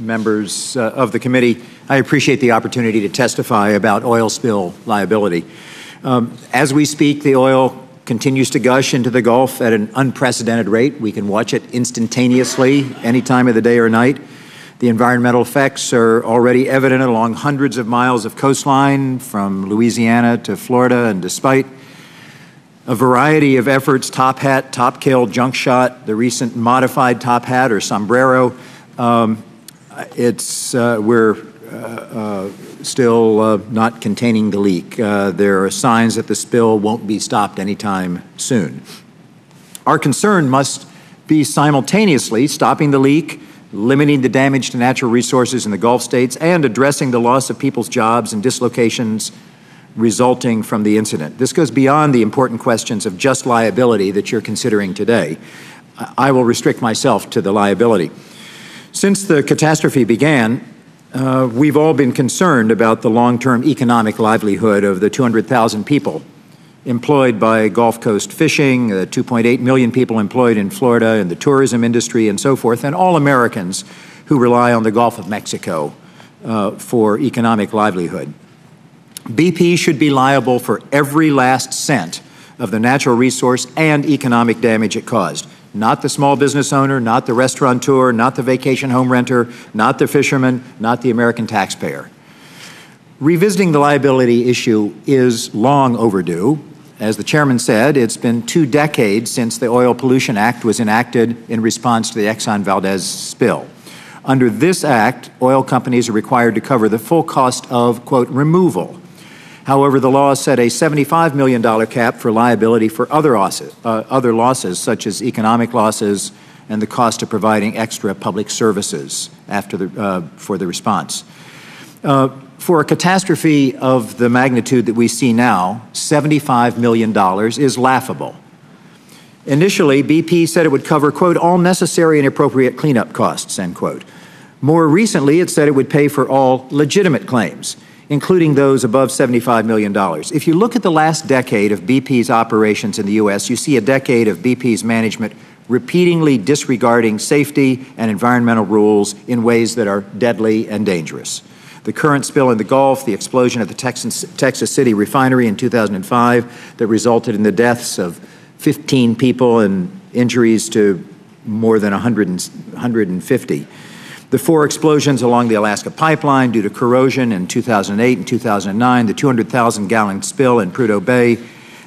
members of the committee, I appreciate the opportunity to testify about oil spill liability. As we speak, the oil continues to gush into the Gulf at an unprecedented rate. We can watch it instantaneously any time of the day or night. The environmental effects are already evident along hundreds of miles of coastline from Louisiana to Florida, and despite a variety of efforts, top hat, top kill, junk shot, the recent modified top hat or sombrero, we're still not containing the leak. There are signs that the spill won't be stopped anytime soon. Our concern must be simultaneously stopping the leak, limiting the damage to natural resources in the Gulf states, and addressing the loss of people's jobs and dislocations resulting from the incident. This goes beyond the important questions of just liability that you're considering today. I will restrict myself to the liability. Since the catastrophe began, we've all been concerned about the long-term economic livelihood of the 200,000 people employed by Gulf Coast fishing, 2.8 million people employed in Florida in the tourism industry and so forth, and all Americans who rely on the Gulf of Mexico for economic livelihood. BP should be liable for every last cent of the natural resource and economic damage it caused. Not the small business owner, not the restaurateur, not the vacation home renter, not the fisherman, not the American taxpayer. Revisiting the liability issue is long overdue. As the chairman said, it's been 2 decades since the Oil Pollution Act was enacted in response to the Exxon Valdez spill. Under this act, oil companies are required to cover the full cost of, quote, removal. However, the law set a $75 million cap for liability for other losses, such as economic losses and the cost of providing extra public services for the response. For a catastrophe of the magnitude that we see now, $75 million is laughable. Initially, BP said it would cover, quote, all necessary and appropriate cleanup costs, end quote. More recently, it said it would pay for all legitimate claims, including those above $75 million. If you look at the last decade of BP's operations in the U.S., you see a decade of BP's management repeatedly disregarding safety and environmental rules in ways that are deadly and dangerous. The current spill in the Gulf, the explosion at the Texas City refinery in 2005 that resulted in the deaths of 15 people and injuries to more than 150. The 4 explosions along the Alaska pipeline due to corrosion in 2008 and 2009, the 200,000-gallon spill in Prudhoe Bay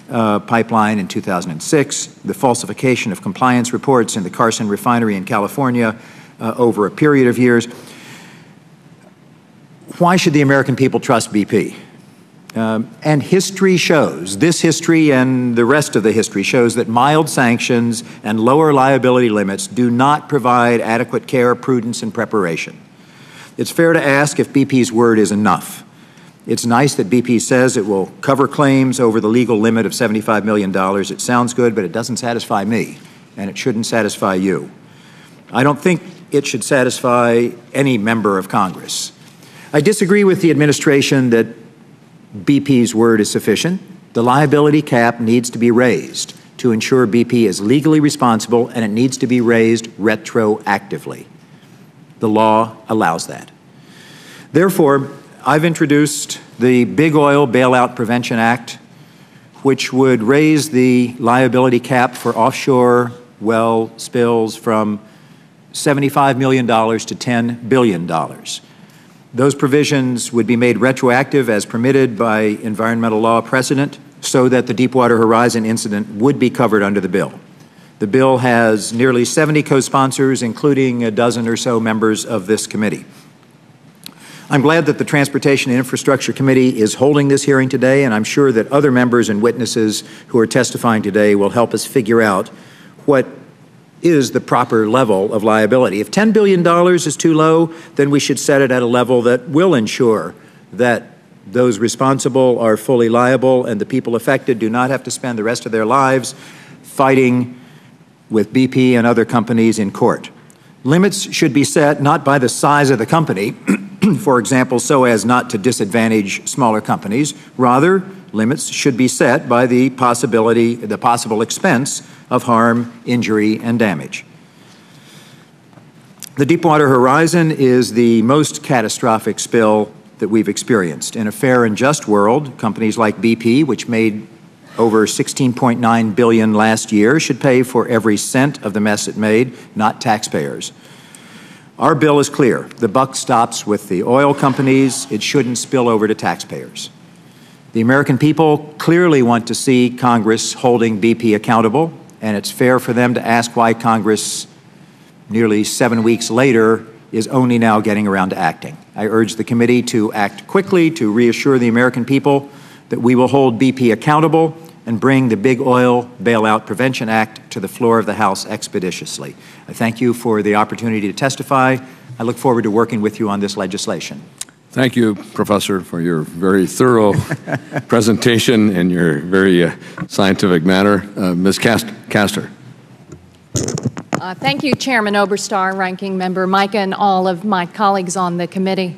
pipeline in 2006, the falsification of compliance reports in the Carson refinery in California over a period of years. Why should the American people trust BP? And history shows, this history and the rest of the history shows that mild sanctions and lower liability limits do not provide adequate care, prudence, and preparation. It's fair to ask if BP's word is enough. It's nice that BP says it will cover claims over the legal limit of $75 million. It sounds good, but it doesn't satisfy me, and it shouldn't satisfy you. I don't think it should satisfy any member of Congress. I disagree with the administration that BP's word is sufficient. The liability cap needs to be raised to ensure BP is legally responsible, and it needs to be raised retroactively. The law allows that. Therefore, I've introduced the Big Oil Bailout Prevention Act, which would raise the liability cap for offshore well spills from $75 million to $10 billion. Those provisions would be made retroactive as permitted by environmental law precedent so that the Deepwater Horizon incident would be covered under the bill. The bill has nearly 70 co-sponsors, including a dozen or so members of this committee. I'm glad that the Transportation and Infrastructure Committee is holding this hearing today, and I'm sure that other members and witnesses who are testifying today will help us figure out what is the proper level of liability. If $10 billion is too low, then we should set it at a level that will ensure that those responsible are fully liable and the people affected do not have to spend the rest of their lives fighting with BP and other companies in court. Limits should be set not by the size of the company, for example, so as not to disadvantage smaller companies. Rather, limits should be set by the possible expense of harm, injury, and damage. The Deepwater Horizon is the most catastrophic spill that we've experienced. In a fair and just world, companies like BP, which made over $16.9 billion last year, should pay for every cent of the mess it made, not taxpayers. Our bill is clear. The buck stops with the oil companies. It shouldn't spill over to taxpayers. The American people clearly want to see Congress holding BP accountable, and it's fair for them to ask why Congress, nearly 7 weeks later, is only now getting around to acting. I urge the committee to act quickly to reassure the American people that we will hold BP accountable and bring the Big Oil Bailout Prevention Act to the floor of the House expeditiously. I thank you for the opportunity to testify. I look forward to working with you on this legislation. Thank you, Professor, for your very thorough presentation and your very scientific manner. Ms. Castor. Thank you, Chairman Oberstar, Ranking Member Mica, and all of my colleagues on the committee.